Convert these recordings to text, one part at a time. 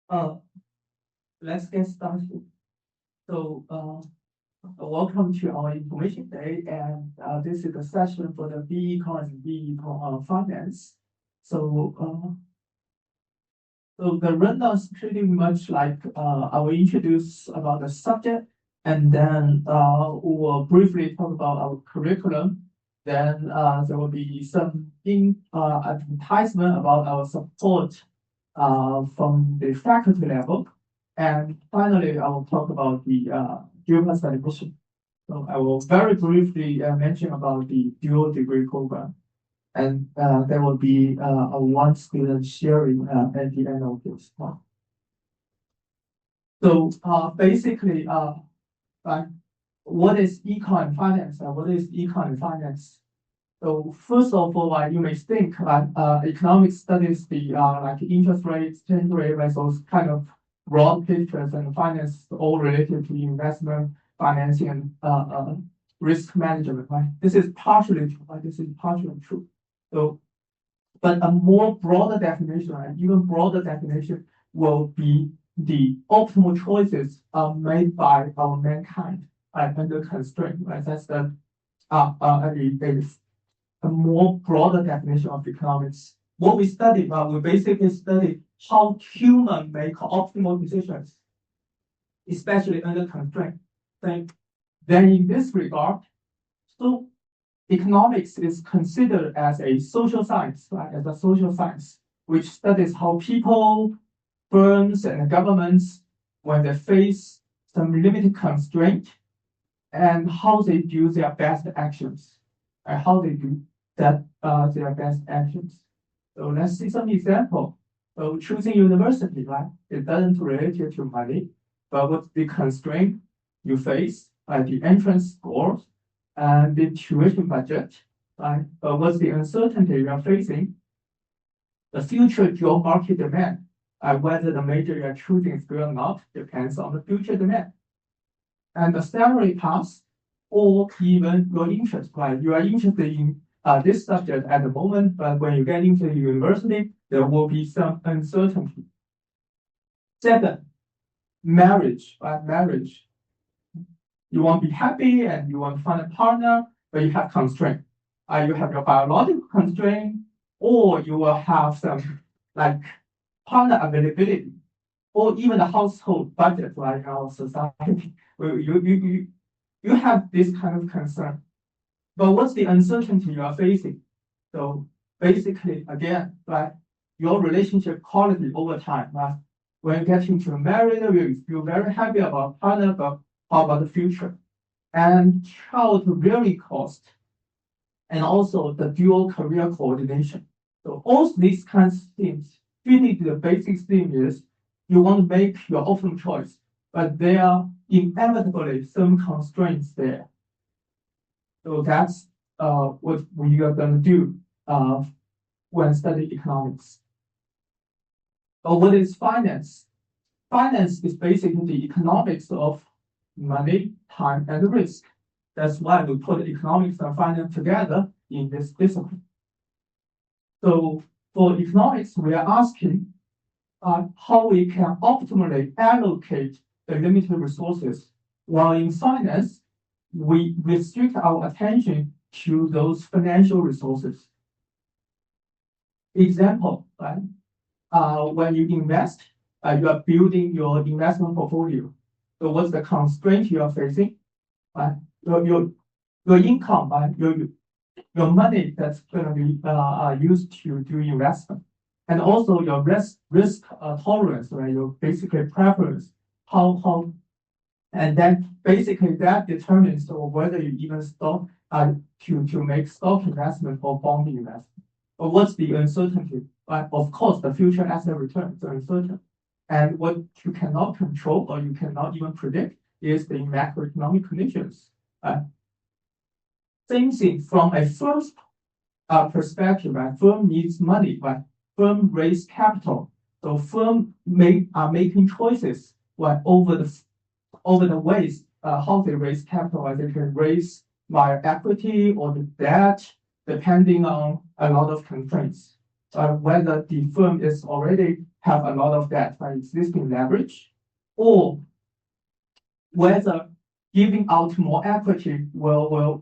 Uh, let's get started. So, welcome to our information day, and this is the session for the BEcon and BEcon Finance. So, so the rundown is pretty much like I will introduce about the subject, and then we will briefly talk about our curriculum. Then there will be some advertisement about our support from the faculty level. And finally, I will talk about the JUPAS admission. So I will very briefly mention about the dual degree program. And there will be a one student sharing at the end of this talk. So basically, like, what is econ finance? What is econ finance? So first of all, you may think that economic studies, the like interest rates, exchange rate, like those kind of broad pictures, and finance all related to investment, financing, and risk management. Right? This is partially true. Right? This is partially true. So, but a more broader definition, right? Even broader definition, will be the optimal choices made by our mankind under constraint. Right? That's the a more broader definition of economics. What we study, we basically study how humans make optimal decisions, especially under constraint. Then in this regard, so economics is considered as a social science, right? As a social science, which studies how people, firms, and governments, when they face some limited constraint, and how they do their best actions, and how they do that their best actions. So let's see some example. So choosing university, right? It doesn't relate to money, but what's the constraint you face, the entrance scores and the tuition budget, right? But what's the uncertainty you are facing? The future job market demand, whether the major you are choosing is good or not, depends on the future demand. And the salary path, or even your interest, right? You are interested in this subject at the moment, but when you get into the university, there will be some uncertainty. Second, marriage, right? Marriage. You want to be happy and you want to find a partner, but you have constraint. You have your biological constraint, or you will have some like partner availability, or even the household budget, like our society. You have this kind of concern. But what's the uncertainty you are facing? So basically, again, right, your relationship quality over time, right? When you get into marriage, you feel very happy about partner, but how about the future? And child rearing cost, and also the dual career coordination. So all these kinds of things, really the basic thing is you want to make your optimal choice, but there are inevitably some constraints there. So that's what we are going to do when studying economics. So what is finance? Finance is basically the economics of money, time, and risk. That's why we put economics and finance together in this discipline. So for economics, we are asking how we can optimally allocate the limited resources, while in finance, we restrict our attention to those financial resources. Example, right? When you invest, you are building your investment portfolio. So what's the constraint you are facing? Right? Your income, right? Your money that's going to be used to do investment, and also your risk tolerance, right? Your basically preference, how and then basically that determines whether you even start to make stock investment or bond investment. But what's the uncertainty? Of course, the future asset returns are uncertain. And what you cannot control or you cannot even predict is the macroeconomic conditions. Same thing from a firm's perspective, right? Firm needs money, right? Firm raise capital. So firm are making choices over the ways how they raise capital. They can raise via equity or the debt, depending on a lot of constraints. whether the firm is already have a lot of debt by existing leverage, or whether giving out more equity will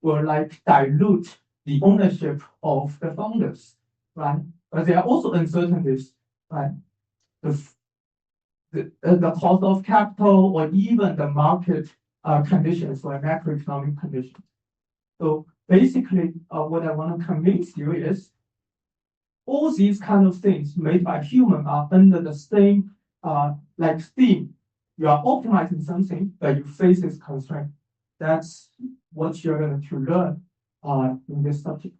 like dilute the ownership of the founders, right? But there are also uncertainties, right? The cost of capital or even the market conditions or macroeconomic conditions. So basically, what I want to convince you is all these kind of things made by human are under the same like theme. You are optimizing something, but you face this constraint. That's what you're going to learn in this subject.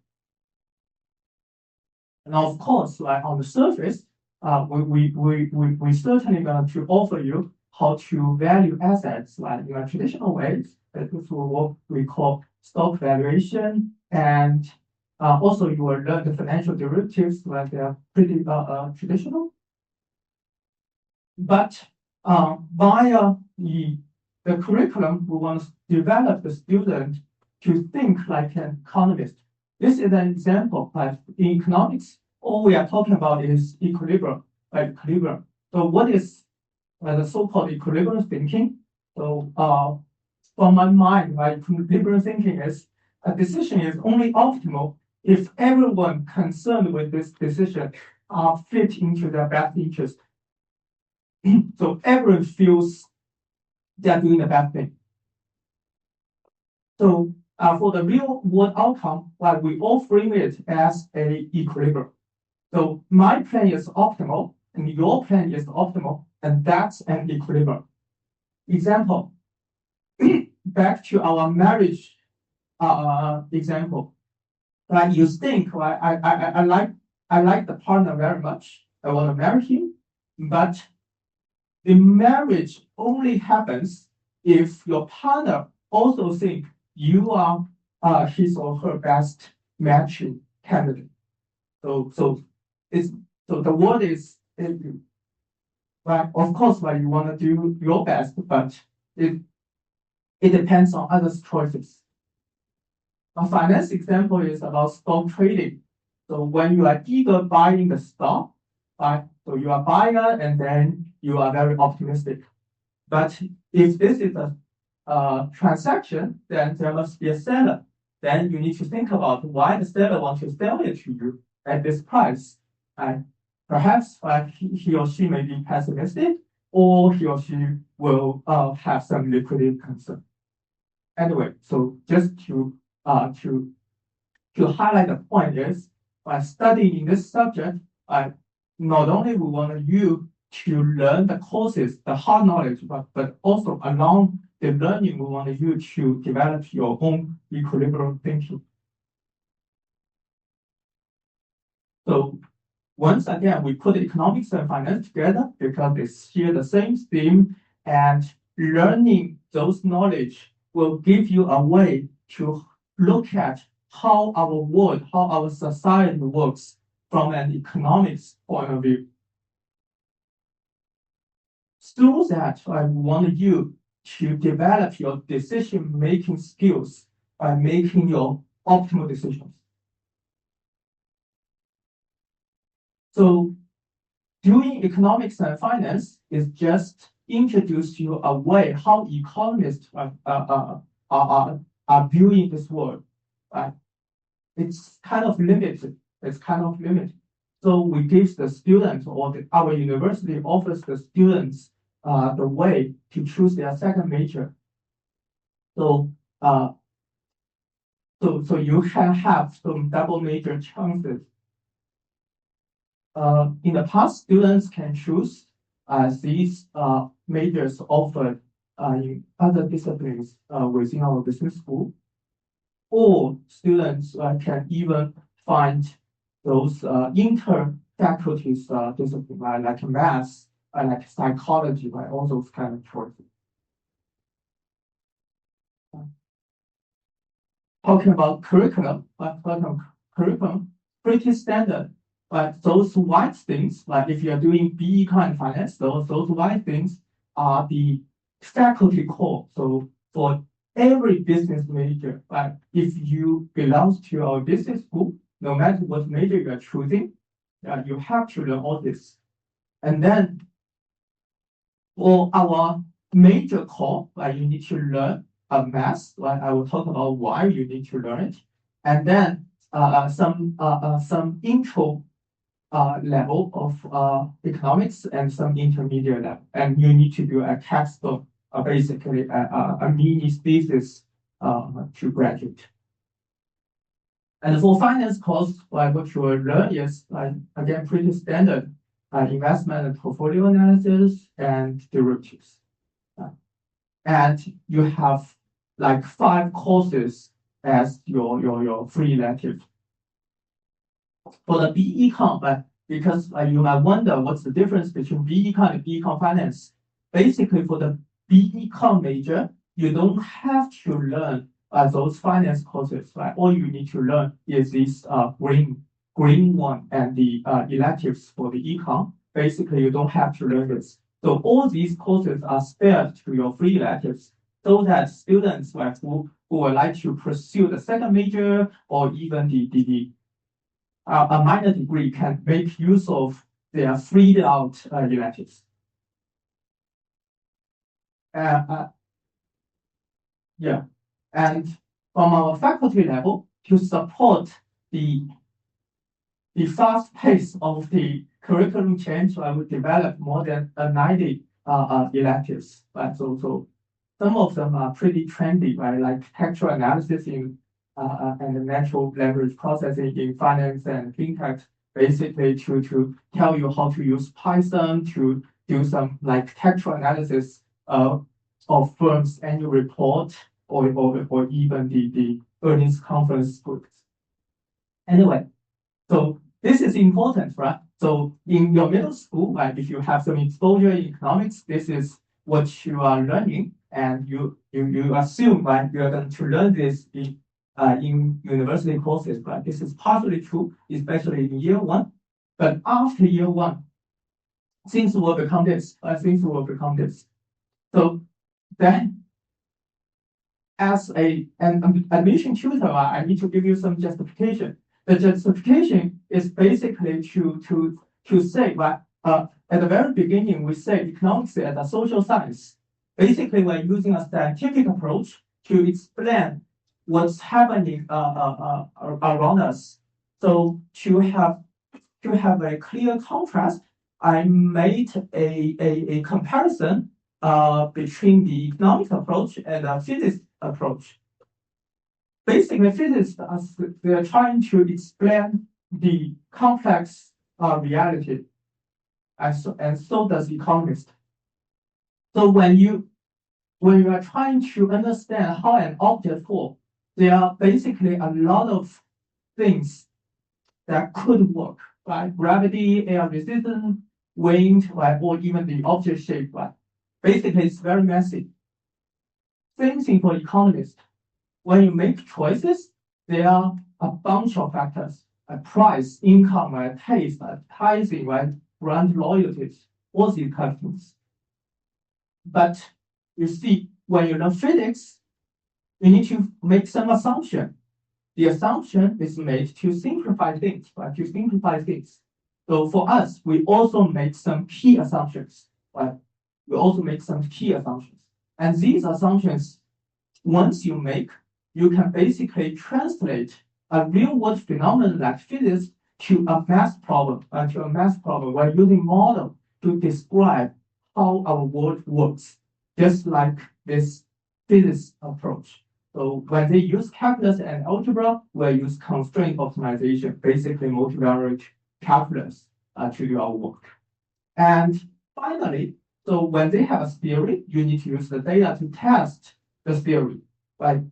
And of course, like on the surface, we certainly going to offer you how to value assets like in a traditional ways. That is what we call stock valuation, and also you will learn the financial derivatives, like they are pretty traditional. But via the curriculum, we want to develop the student to think like an economist. This is an example. Like in economics, all we are talking about is equilibrium, like equilibrium. So what is the so-called equilibrium thinking? So from my mind, like equilibrium thinking is a decision is only optimal if everyone concerned with this decision fit into their best interest. So everyone feels they're doing the best thing. So for the real world outcome, well, we all frame it as a equilibrium. So my plan is optimal, and your plan is optimal, and that's an equilibrium. Example, back to our marriage example. Right, you think, right, I like the partner very much. I want to marry him, but the marriage only happens if your partner also think you are his or her best matching candidate. So the word is right. Of course, right, you want to do your best, but it depends on others' choices. A finance example is about stock trading. So when you are either buying the stock, right? So you are buyer and then you are very optimistic. But if this is a transaction, then there must be a seller. Then you need to think about why the seller wants to sell it to you at this price. And perhaps he or she may be pessimistic, or he or she will have some liquidity concern. Anyway, so just to highlight the point is, by studying this subject, not only we want you to learn the courses, the hard knowledge, but also along the learning, we want you to develop your own equilibrium thinking. So once again, we put economics and finance together because they share the same theme, and learning those knowledge will give you a way to look at how our world, how our society works from an economics point of view. Through that, I want you to develop your decision-making skills by making your optimal decisions. So doing economics and finance is just introduce you a way how economists are viewing this world. It's kind of limited. So we give the students, or our university offers the students the way to choose their second major. So you can have some double major chances. In the past, students can choose these majors offered in other disciplines within our business school, or students can even find those inter-faculties disciplines like math, like psychology, right? All those kind of choices. Talking about curriculum, pretty standard. But those white things, like if you're doing BEcon finance, those white things are the faculty core. So for every business major, if you belong to our business school, no matter what major you are choosing, you have to learn all this. And then for our major core, you need to learn math. I will talk about why you need to learn it. And then some intro level of economics and some intermediate level. And you need to do a textbook, basically a mini thesis to graduate. And for finance course, what you will learn is, again, pretty standard investment and portfolio analysis and derivatives. And you have like 5 courses as your free elective. For the BEcon, because you might wonder what's the difference between BEcon and BEcon Finance. Basically, for the BEcon major, you don't have to learn those finance courses. All you need to learn is this green one and the electives for the econ. Basically, you don't have to learn this. So all these courses are spared to your free electives, so that students who would like to pursue the second major or even a minor degree can make use of their freed out electives. Yeah, and from our faculty level, to support the fast pace of the curriculum change, I would develop more than 90 electives. So some of them are pretty trendy, like textual analysis in and natural language processing in finance and fintech, basically to tell you how to use Python to do some like textual analysis of firms' annual report or even the earnings conference books. Anyway, so this is important, right? So in your middle school, if you have some exposure in economics, this is what you are learning, and you assume you are going to learn this in university courses, but this is partially true, especially in year 1. But after year 1, things will become this. So then, as an admission tutor, I need to give you some justification. The justification is basically to say that at the very beginning, we say economics is a social science. Basically, we're using a scientific approach to explain what's happening around us. So to have a clear contrast, I made a comparison between the economics approach and the physics approach. Basically, physicists they're trying to explain the complex reality, and so does economists. So when you are trying to understand how an object falls, there are basically a lot of things that could work, right? Gravity, air resistance, wind, right? Or even the object shape, right? Basically, it's very messy. Same thing for economists. When you make choices, there are a bunch of factors: price, income, taste, advertising, brand loyalties, all these kind of things. But you see, when you learn physics, you need to make some assumption. The assumption is made to simplify things, right? To simplify things. So for us, we also make some key assumptions, right? We also make some key assumptions. And these assumptions, once you make, you can basically translate a real-world phenomenon like physics to a math problem, by using model to describe how our world works, just like this physics approach. So when they use calculus and algebra, we use constraint optimization, basically multivariate calculus to do our work. And finally, so when they have a theory, you need to use the data to test the theory, right?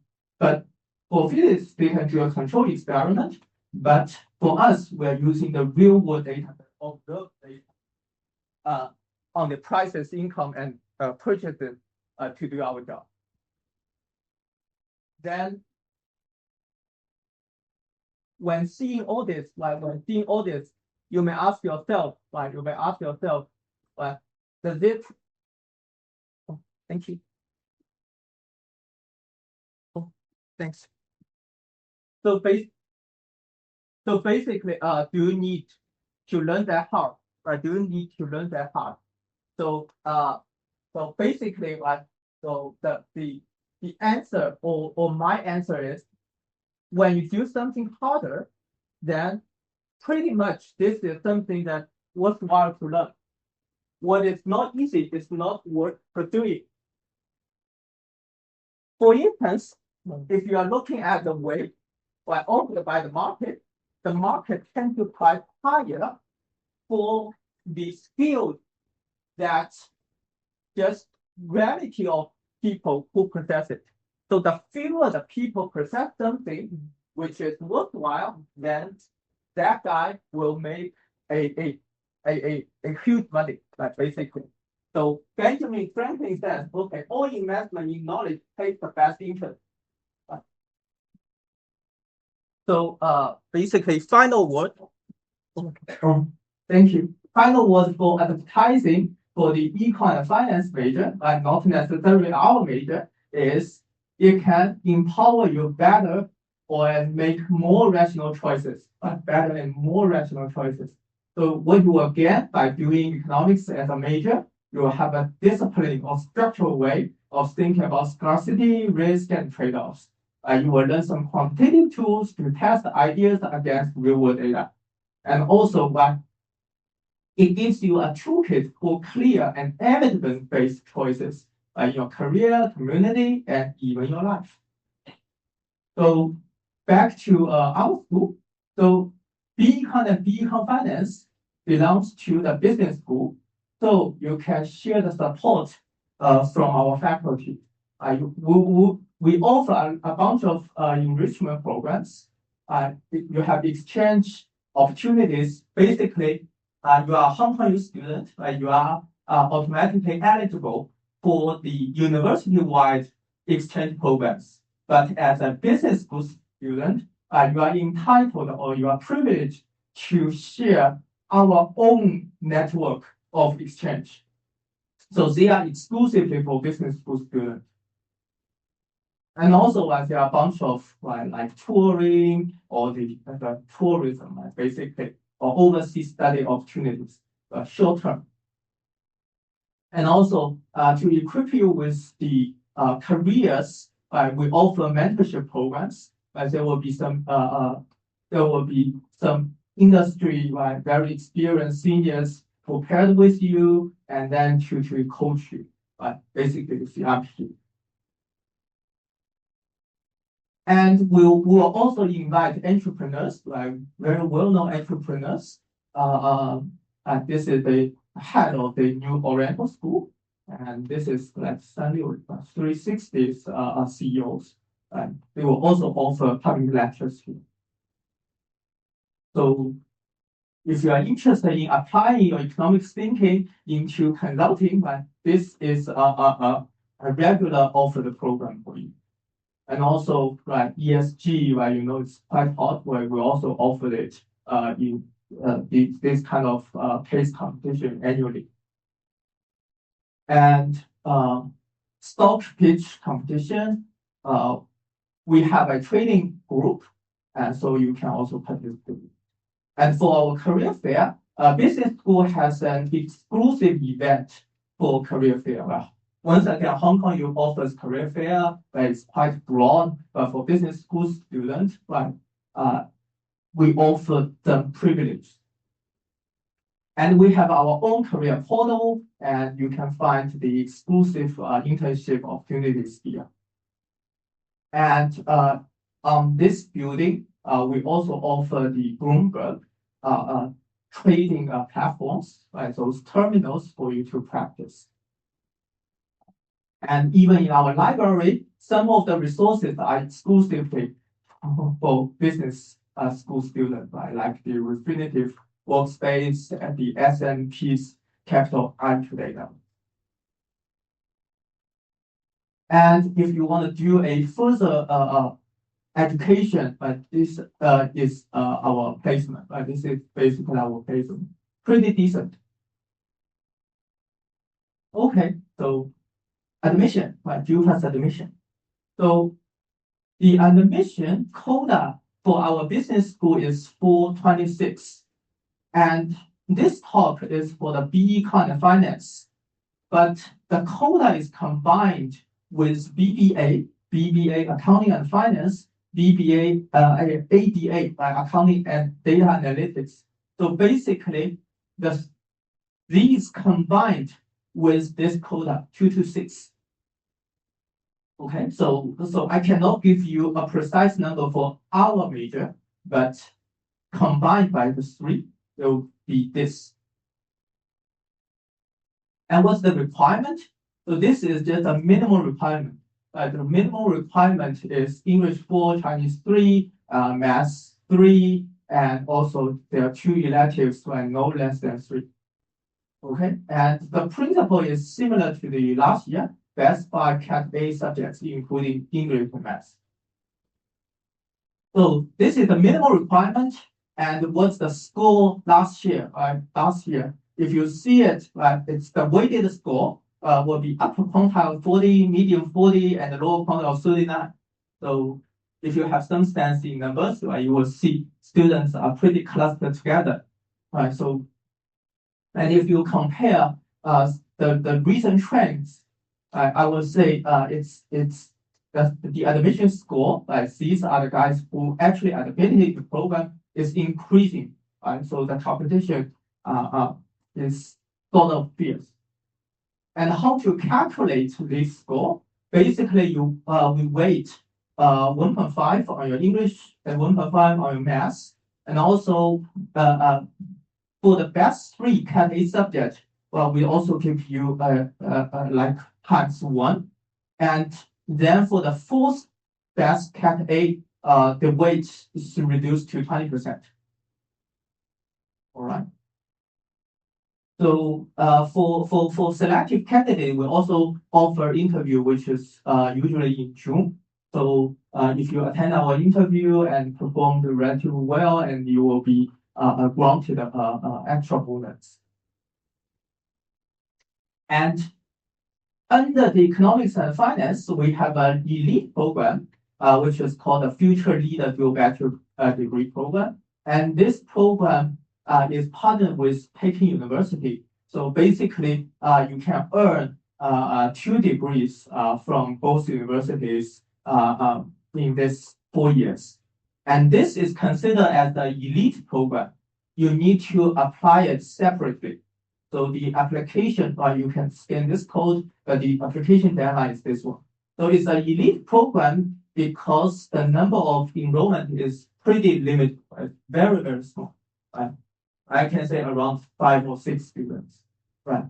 But for physics, they can do a control experiment. But for us, we're using the real-world data, observed data on the prices, income, and purchases to do our job. Then, when seeing all this, you may ask yourself, does it? Oh, thank you. Oh, thanks. So basically, do you need to learn that hard? Right? Do you need to learn that hard? So so basically, so the answer or my answer is, when you do something harder, then pretty much this is something that worthwhile to learn. What is not easy is not worth pursuing. For instance, if you are looking at the way offered by the market tends to price higher for the skills that just reality of people who possess it. So the fewer the people possess something which is worthwhile, then that guy will make a huge money, like basically. So Benjamin Franklin says, okay, all investment in knowledge pays the best interest. So basically, final word. Thank you. Final word for advertising for the econ and finance major, and not necessarily our major, is it can empower you better or make more rational choices, better and more rational choices. So what you will get by doing economics as a major, you will have a disciplined or structural way of thinking about scarcity, risk, and trade-offs. You will learn some quantitative tools to test ideas against real-world data. And also, it gives you a toolkit for clear and evidence-based choices in your career, community, and even your life. So back to our school. So BEcon and BEcon Finance belongs to the business school. So you can share the support from our faculty. We offer a bunch of enrichment programs. You have exchange opportunities. Basically, you are a Hong Kong student, you are automatically eligible for the university-wide exchange programs. But as a business school student, you are entitled or you are privileged to share our own network of exchange. So they are exclusively for business school students. And also, there are a bunch of like touring or the tourism, basically, or overseas study opportunities, short term. And also, to equip you with the careers, we offer mentorship programs. There will be some industry very experienced seniors prepared with you, and then to coach you, basically the CRP. And we'll also invite entrepreneurs, like very well-known entrepreneurs. This is the head of the New Oriental School, and this is like 360's CEOs. And they will also offer public lectures here. So if you are interested in applying your economics thinking into consulting, this is a regular offered program for you. And also, ESG, it's quite hot, where we also offer it in this kind of case competition annually. And stock pitch competition, we have a training group, and so you can also participate. And for our career fair, business school has an exclusive event for career fair. Once again, Hong Kong U offers career fair, but it's quite broad. But for business school students, we offer them privilege. And we have our own career portal, and you can find the exclusive internship opportunities here. And on this building, we also offer the Bloomberg trading platforms, those terminals for you to practice. And even in our library, some of the resources are exclusively for business school students, like the Refinitiv Workspace and the S&P's Capital IQ data. And if you want to do a further education, this is our placement. This is basically our placement. Pretty decent. Okay, so admission, JUPAS admission. So the admission quota for our business school is 426. And this talk is for the BEcon and Finance, but the quota is combined with BBA Accounting and Finance, BBA ADA, Accounting and Data Analytics. So basically, these combined with this quota 2 to 6. Okay, so I cannot give you a precise number for our major, but combined by the 3 will be this. And what's the requirement? So this is just a minimum requirement. The minimum requirement is English 4, Chinese 3, Math 3, and also there are 2 electives and no less than 3. Okay, and the principle is similar to the last year, best 5 Cat A subjects, including English and Math. So this is the minimum requirement. And what's the score last year? Last year, if you see it, it's the weighted score will be upper quantile 40, medium 40, and lower quantile 39. So if you have some sense in numbers, you will see students are pretty clustered together. Right. So, and if you compare the recent trends, I would say it's the admission score. These are the guys who actually admitted the program is increasing, right? So the competition is sort of fierce. And how to calculate this score? Basically, we weight 1.5 on your English and 1.5 on your Math, and also for the best 3 Cat A subjects, we also give you like ×1, and then for the 4th best Cat A, the weight is reduced to 20%. All right. So for selective candidate, we also offer interview, which is usually in June. So if you attend our interview and perform relatively well, and you will be granted extra bonus. And under the economics and finance, we have an elite program, which is called the Future Leader Dual Bachelor Degree Program. And this program is partnered with Peking University. So basically, you can earn 2 degrees from both universities in this 4 years. And this is considered as the elite program. You need to apply it separately. So the application, you can scan this code, but the application deadline is this one. So it's an elite program because the number of enrollment is pretty limited, right? Very, very small. Right? I can say around 5 or 6 students, right?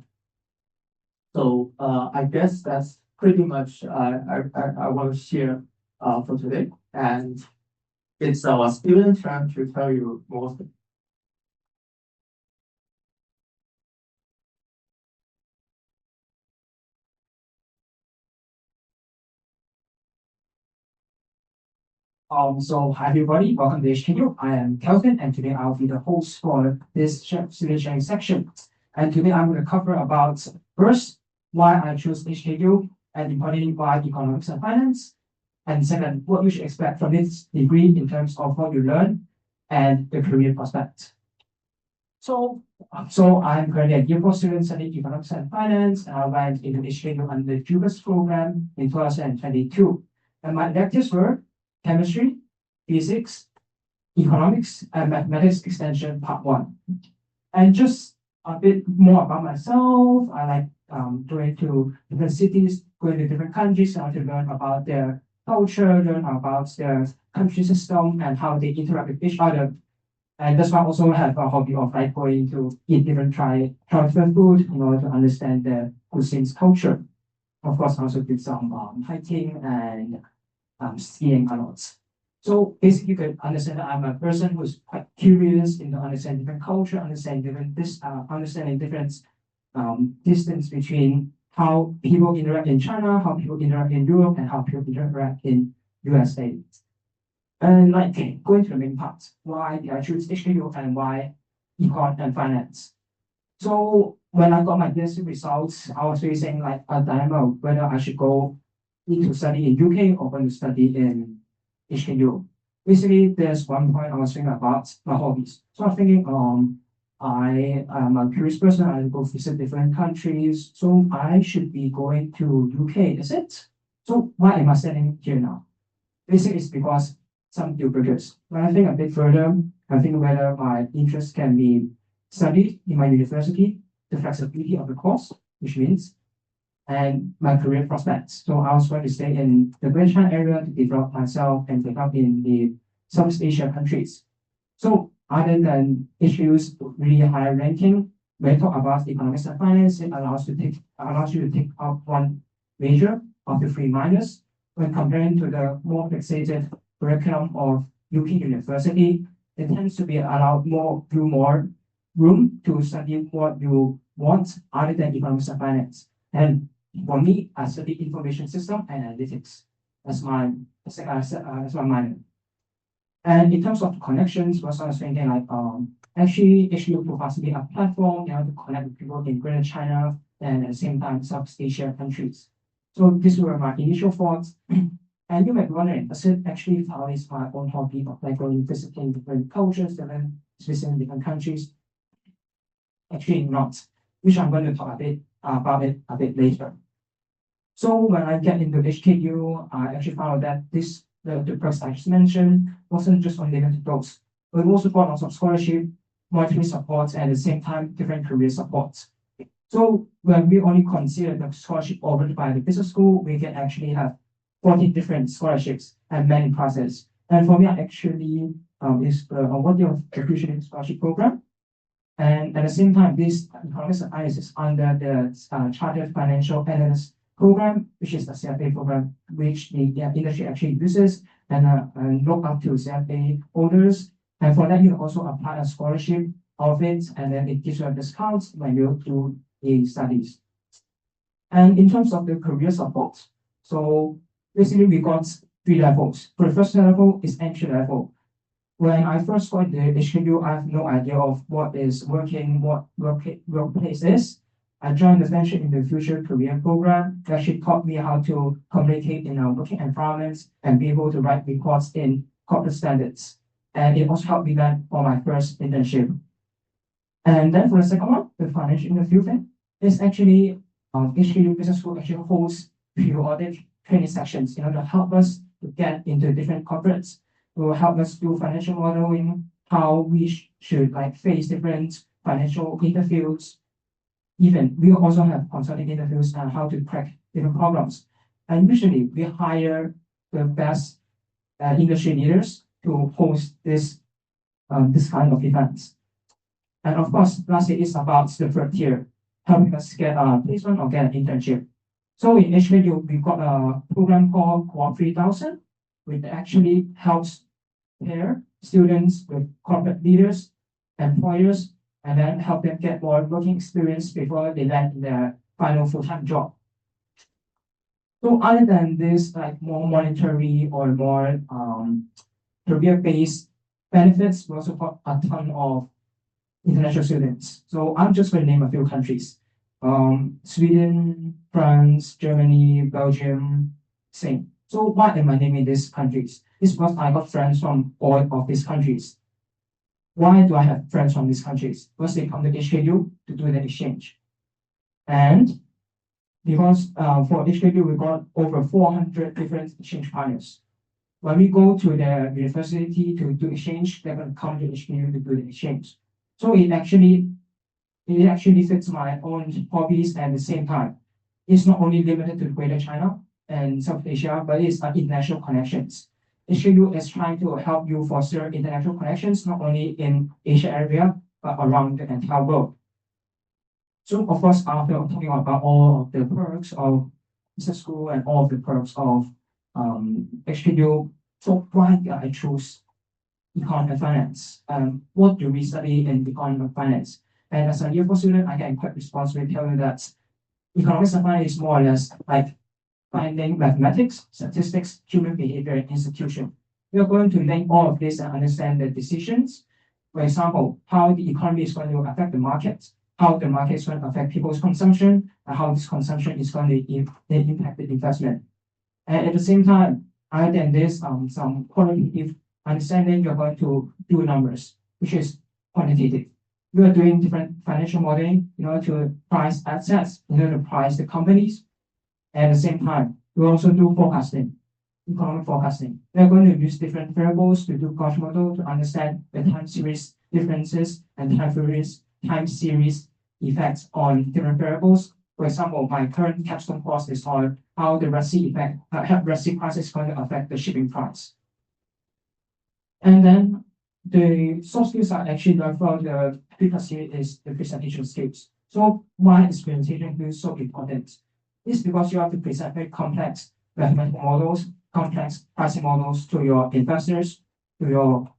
So I guess that's pretty much I want to share for today. And it's our student turn to tell you more. So hi everybody, welcome to HKU. I am Kelvin, and today I'll be the host for this student sharing section. And today I'm going to cover about first, why I chose HKU, and importantly, why economics and finance. And second, what you should expect from this degree in terms of what you learn and the career prospects. So I'm currently a year 4 student studying economics and finance, and I went into HKU under the JUPAS program in 2022. And my electives were chemistry, physics, economics, and mathematics extension part 1. And just a bit more about myself, I like going to different cities, going to different countries, I want to learn about their culture, learn about their country system, and how they interact with each other. And that's why I also have a hobby of like going to eat different, try different food in order to understand the cuisine's culture. Of course, I also did some hiking and skiing a lot. So basically, you can understand that I'm a person who's quite curious in understanding different culture, understanding different distance between how people interact in China, how people interact in Europe, and how people interact in USA. And like going to the main part, why did I choose HKU and why econ and finance? So when I got my DSC results, I was facing like a dilemma of whether I should go into study in UK or going to study in HKU. Basically, there's one point I was thinking about my hobbies. So I was thinking, I am a curious person. I go visit different countries, so I should be going to UK, is it? So why am I standing here now? Basically, it's because some deal breakers. When I think a bit further, I think whether my interest can be studied in my university, the flexibility of the course, which means, and my career prospects. So I was going to stay in the Greater China area to develop myself and develop in the Southeast Asia countries. So other than issues really high ranking, when we talk about economics and finance, it allows you to take up one major of the three minors. When comparing to the more fixated curriculum of UK University, it tends to be allowed more room to study what you want other than economics and finance. And for me, I study information system and analytics as my minor. And in terms of connections, what I was thinking like actually HKU provides me a platform to connect with people in Greater China and at the same time Southeast Asia countries. So these were my initial thoughts. And you might be wondering, does it actually follow my own hobby of like going visiting different cultures, visiting different countries? Actually not, which I'm going to talk about it a bit later. So when I get into HKU, I actually found that the perks I just mentioned wasn't just only limited to those, but it also brought lots of scholarship, monetary support, and at the same time different career supports. So when we only consider the scholarship offered by the business school, we can actually have 40 different scholarships and many prizes. And for me, I actually is a 1 year of appreciative scholarship program. And at the same time, this economics and finance is under the Chartered Financial Analyst Program, which is the CFA program, which the industry actually uses and look up to CFA holders. And for that, you also apply a scholarship of it, and then it gives you a discount when you do the studies. And in terms of the career support, so basically we got 3 levels. For the first level is entry level. When I first got the HKU, I have no idea of what is working, what workplace is. I joined the Venture in the Future career program that actually taught me how to communicate in our working environments and be able to write reports in corporate standards. And it also helped me that for my first internship. And then for the second one, the financial interview thing, is actually HKU Business School actually holds periodic training sessions in order to help us to get into different corporates. It will help us do financial modeling, how we should like face different financial interviews. Even we also have consulting interviews on how to crack different problems. And usually we hire the best industry leaders to host this kind of events. And of course, lastly, it's about the third tier, helping us get a placement or get an internship. So in HKU, we've got a program called Co-op 3000, which actually helps pair students with corporate leaders, employers, and then help them get more working experience before they land in their final full-time job. So other than this, like more monetary or more career-based benefits, we also got a ton of international students. So I'm just going to name a few countries. Sweden, France, Germany, Belgium, Spain. So why am I naming these countries? It's because I got friends from all of these countries. Why do I have friends from these countries? Because they come to HKU to do the exchange. And because for HKU, we got over 400 different exchange partners. When we go to the university to do exchange, they're going to come to HKU to do the exchange. So it actually fits my own hobbies at the same time. It's not only limited to Greater China and South Asia, but it's international connections. HKU is trying to help you foster international connections, not only in Asia area, but around the entire world. So of course, after talking about all of the perks of business school and all of the perks of HKU, so why did I choose econ and finance? What do we study in econ and finance? And as a year 4 student, I can quite responsibly tell you that economics and finance is more or less like finding mathematics, statistics, human behavior, and institution. We are going to link all of this and understand the decisions. For example, how the economy is going to affect the market, how the market is going to affect people's consumption, and how this consumption is going to impact the investment. And at the same time, other than this, some qualitative understanding, you're going to do numbers, which is quantitative. we are doing different financial modeling in order to price assets, in order to price the companies. At the same time, we also do forecasting, economic forecasting. We are going to use different variables to do cost model to understand the time series differences and time series effects on different variables. For example, my current capstone cost is on how the Red Sea effect, Red Sea price is going to affect the shipping price. And then the soft skills are actually learned from the previous series is the presentation skills. So why is presentation skills so important? It's because you have to present very complex mathematical models, complex pricing models to your investors, to your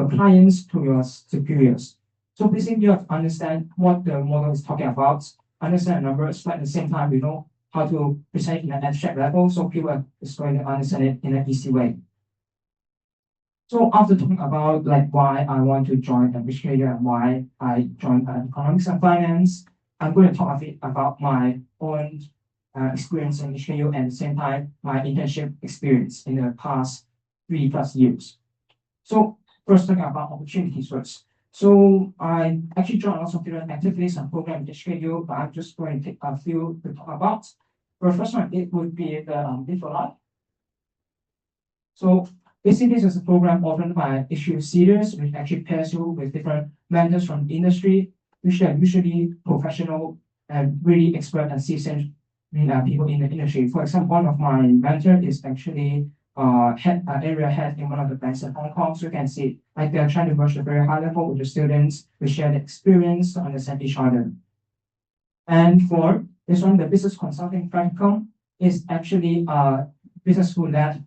clients, to your superiors. So basically, you have to understand what the model is talking about, understand the numbers, but at the same time, you know how to present it in an abstract level, so people is going to understand it in an easy way. So after talking about like why I want to join HKU and why I joined economics and finance, I'm going to talk a bit about my own experience in HKU and at the same time my internship experience in the past 3+ years. So first talking about opportunities first. So I actually joined lots of different activities and programs in HKU, but I'm just going to take a few to talk about. The first one, it would be the Live for Life. So basically, this is a program offered by HKU Seeders, which actually pairs you with different mentors from the industry, which are usually professional and really expert and seasoned people in the industry. For example, one of my mentors is actually area head in one of the banks in Hong Kong. So you can see like they're trying to merge a very high level with the students. We share the experience to understand each other. And for this one, the business consulting practicum is actually a business school-led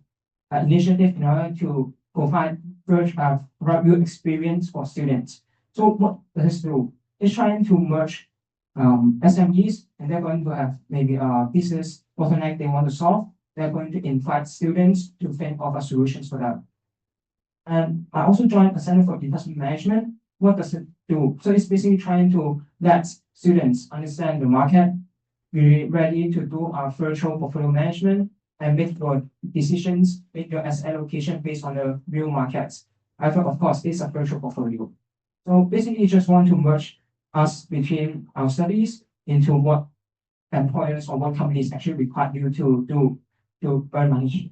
initiative in order to provide real experience for students. So what does this do? It's trying to merge SMEs, and they're going to have maybe a business bottleneck they want to solve. They're going to invite students to think of solutions for that. And I also joined a Center for Investment Management. What does it do? So it's basically trying to let students understand the market, be ready to do our virtual portfolio management, and make your decisions, make your asset allocation based on the real markets. However, of course, it's a virtual portfolio. So basically, you just want to merge us between our studies into what employers or what companies actually require you to do to earn money.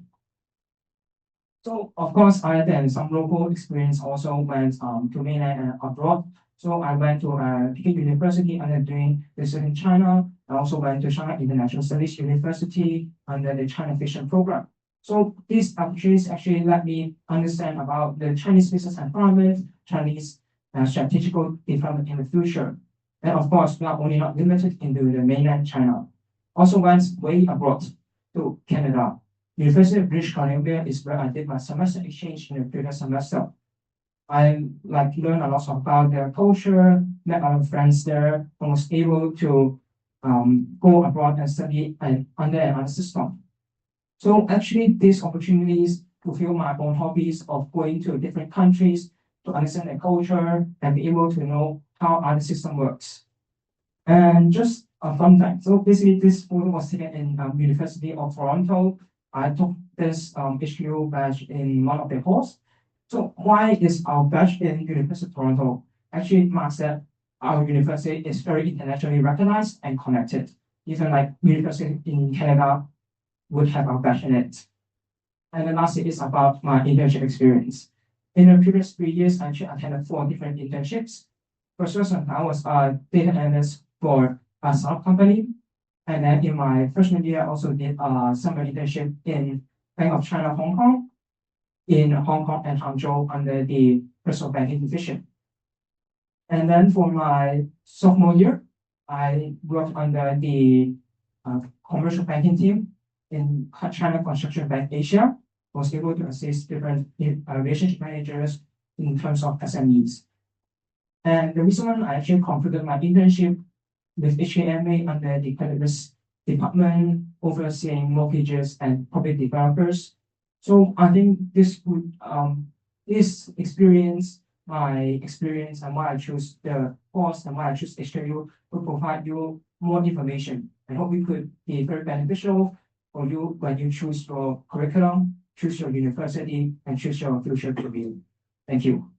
So of course, I had some local experience also went to mainland and abroad. So I went to Peking University under doing research in China. I also went to Shanghai International Studies University under the China Fiction Program. So these opportunities actually let me understand about the Chinese business environment, Chinese strategical development in the future. And of course, we are only not limited into the mainland China. Also went way abroad to Canada. University of British Columbia is where I did my semester exchange in the previous semester. I learned a lot about their culture, met a lot of friends there, and was able to go abroad and study under another system. So actually, these opportunities fulfill my own hobbies of going to different countries to understand their culture and be able to know how other system works. And just a fun fact. So basically, this photo was taken in University of Toronto. I took this HKU badge in one of the halls. So why is our badge in University of Toronto? Actually, it marks that our university is very internationally recognized and connected. Even like university in Canada would have our badge in it. And then lastly is about my internship experience. In the previous 3 years, I actually attended 4 different internships. First one, I was a data analyst for a startup company. And then in my freshman year, I also did a summer internship in Bank of China, Hong Kong, in Hong Kong and Hangzhou under the personal banking division. And then for my sophomore year, I worked under the commercial banking team in China Construction Bank Asia. Was able to assist different relationship managers in terms of SMEs. And the reason I actually completed my internship with HKMA under the credit risk department, overseeing mortgages and property developers. So I think this would this experience, my experience and why I choose the course and why I choose HKU will provide you more information. I hope it could be very beneficial for you when you choose your curriculum, choose your university, and choose your future career. Thank you.